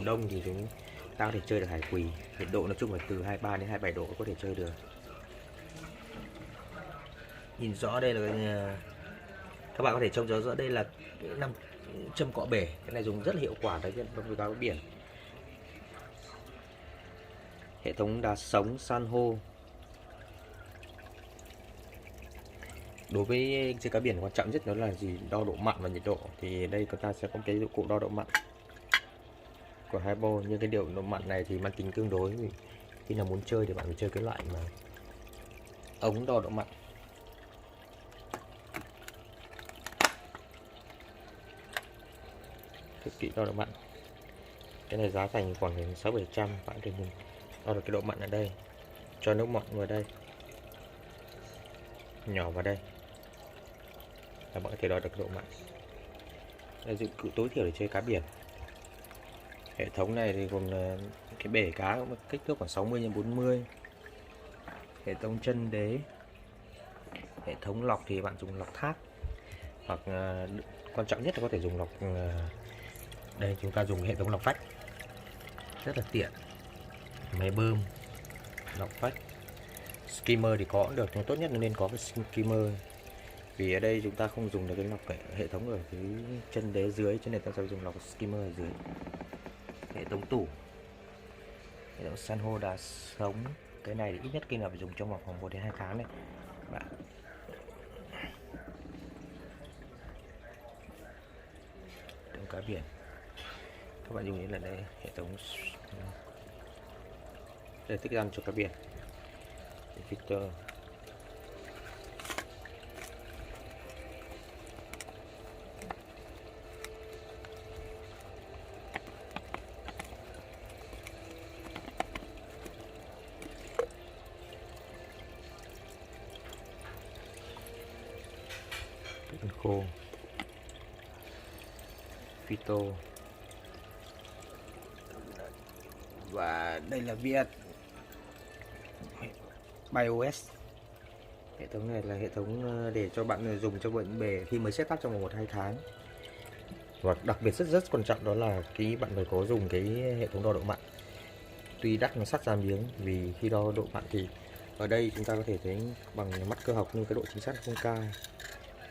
mùa đông thì chúng ta có thể chơi được hải quỳ. Nhiệt độ nói chung là từ 23 đến 27 độ có thể chơi được. Nhìn rõ đây là các bạn có thể trông rõ đây là nam châm cọ bể. Cái này dùng rất là hiệu quả đấy với cá biển. Hệ thống đá sống san hô. Đối với chơi cá biển quan trọng nhất đó là gì? Đo độ mặn và nhiệt độ. Thì đây chúng ta sẽ có cái dụng cụ đo độ mặn của Hypo. Nhưng cái độ mặn này thì mang tính tương đối. Khi nào muốn chơi thì bạn phải chơi cái loại mà ống đo độ mặn. Thiết bị đo độ mặn. Cái này giá thành khoảng 600-700. Bạn có thể đo được cái độ mặn ở đây. Cho nước mặn vào đây, nhỏ vào đây là bạn có thể đo được độ mặn. Đây là dụng cụ tối thiểu để chơi cá biển. Hệ thống này thì gồm là cái bể cá có kích thước khoảng 60x40. Hệ thống chân đế. Hệ thống lọc thì bạn dùng lọc thác, hoặc quan trọng nhất là có thể dùng lọc đây chúng ta dùng hệ thống lọc vách rất là tiện. Máy bơm, lọc vách, skimmer thì có cũng được, nhưng tốt nhất nên có cái skimmer. Vì ở đây chúng ta không dùng được cái lọc hệ thống ở cái chân đế dưới, cho nên ta sẽ dùng lọc skimmer ở dưới. Hệ thống tủ, hệ thống san hô đá sống. Cái này thì ít nhất kinh là phải dùng trong vòng khoảng 1 đến 2 tháng này bạn. Hệ thống cá biển các bạn dùng đến là đây, hệ thống để tích ăn cho cá biển, filter. Khô, phyto. Và đây là Viet BIOS. Hệ thống này là hệ thống để cho bạn dùng cho bận bể khi mới setup trong vòng 1-2 tháng. Và đặc biệt rất quan trọng đó là cái bạn phải có dùng cái hệ thống đo độ mặn. Tuy đắt nó sắt ra miếng, vì khi đo độ mặn thì ở đây chúng ta có thể thấy bằng mắt cơ học nhưng cái độ chính xác không cao.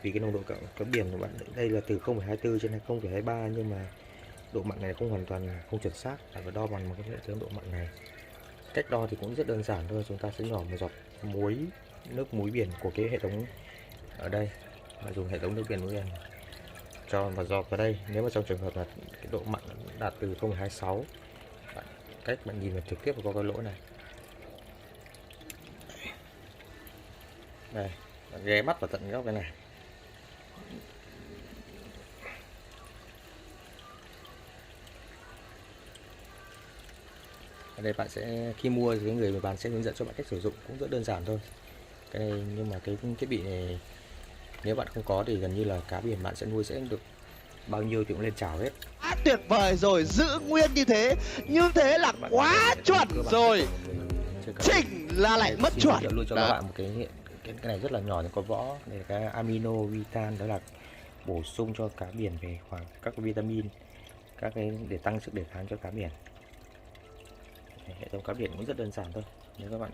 Vì cái nồng độ cá biển của bạn đây là từ 0,24 trên 0,23, nhưng mà độ mặn này không hoàn toàn không chuẩn xác, bạn phải đo bằng một cái hệ thống độ mặn này. Cách đo thì cũng rất đơn giản thôi, chúng ta sẽ nhỏ một giọt muối, nước muối biển của cái hệ thống ở đây, và dùng hệ thống nước biển muối biển cho và giọt vào đây. Nếu mà trong trường hợp là cái độ mặn đạt từ 0,26, cách bạn nhìn vào trực tiếp vào cái lỗ này. Đây, bạn ghé mắt vào tận góc cái này. Ở đây bạn sẽ khi mua thì cái người bán sẽ hướng dẫn cho bạn cách sử dụng, cũng rất đơn giản thôi. Cái này nhưng mà cái thiết bị này nếu bạn không có thì gần như là cá biển bạn sẽ nuôi sẽ được bao nhiêu thì cũng lên chảo hết. Tuyệt vời rồi, giữ nguyên như thế là quá chuẩn rồi. Chỉnh là lại mất chuẩn. Luôn cho các bạn một cái này rất là nhỏ nhưng có vỏ, đây là cái amino vitan, đó là bổ sung cho cá biển về khoảng các cái vitamin, các cái để tăng sức đề kháng cho cá biển. Hệ thống cá biển cũng rất đơn giản thôi. Nếu các bạn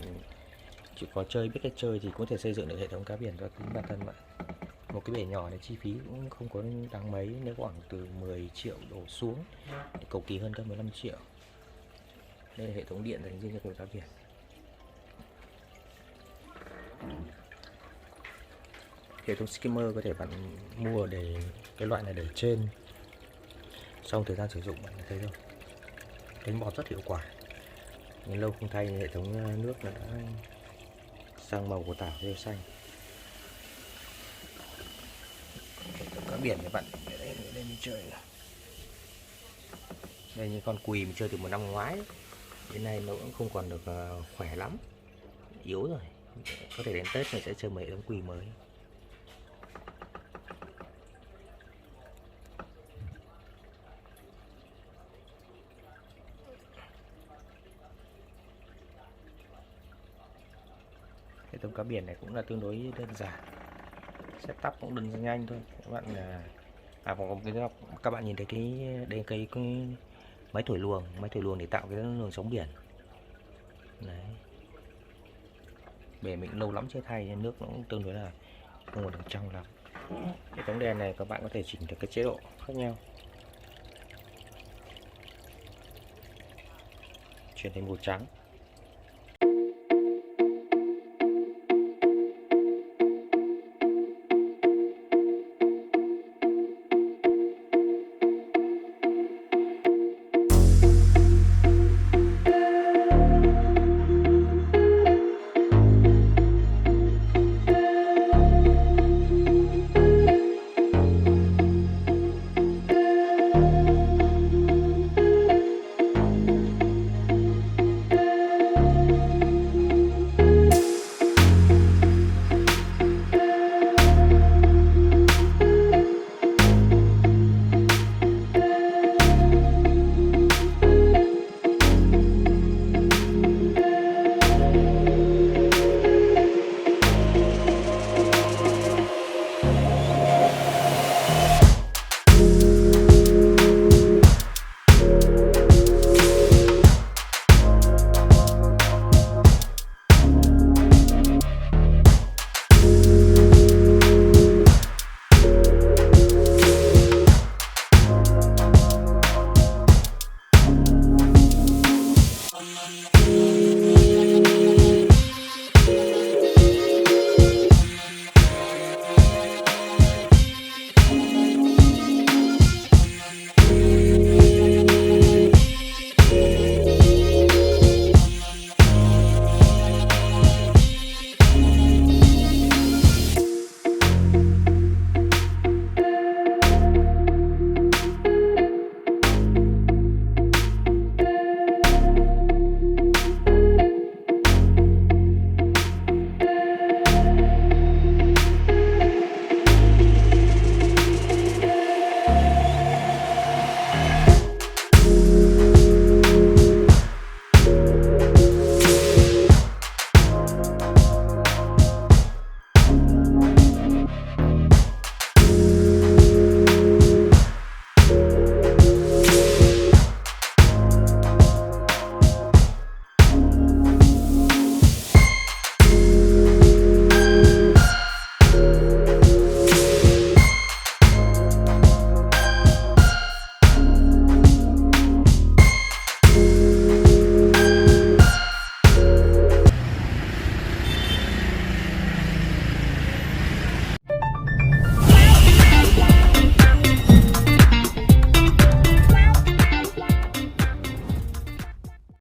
chỉ có biết cách chơi thì cũng có thể xây dựng được hệ thống cá biển cho chính bản thân bạn. Một cái bể nhỏ này chi phí cũng không có đáng mấy, nếu khoảng từ 10 triệu đổ xuống thì cầu kỳ hơn tới 15 triệu. Đây là hệ thống điện dành riêng cho người cá biển. Hệ thống skimmer có thể bạn mua để cái loại này để trên, sau thời gian sử dụng bạn thấy không, đánh bọt rất hiệu quả. Nhưng lâu không thay hệ thống nước đã sang màu của tảo rêu xanh. Hệ thống cá biển thì bạn để đây mình chơi. Đây như con quỳ mình chơi từ một năm ngoái đến nay nó cũng không còn được khỏe lắm, yếu rồi. Có thể đến Tết mình sẽ chơi một hệ thống quỳ mới. Hệ thống cá biển này cũng là tương đối đơn giản, setup cũng đơn nhanh thôi. Các bạn các bạn nhìn thấy cái đây cái máy thổi luồng để tạo cái luồng sóng biển. Đấy. Bể mình lâu lắm chưa thay nên nước nó cũng tương đối là không còn được trong lắm. Hệ thống đèn này các bạn có thể chỉnh được cái chế độ khác nhau, chuyển thành màu trắng.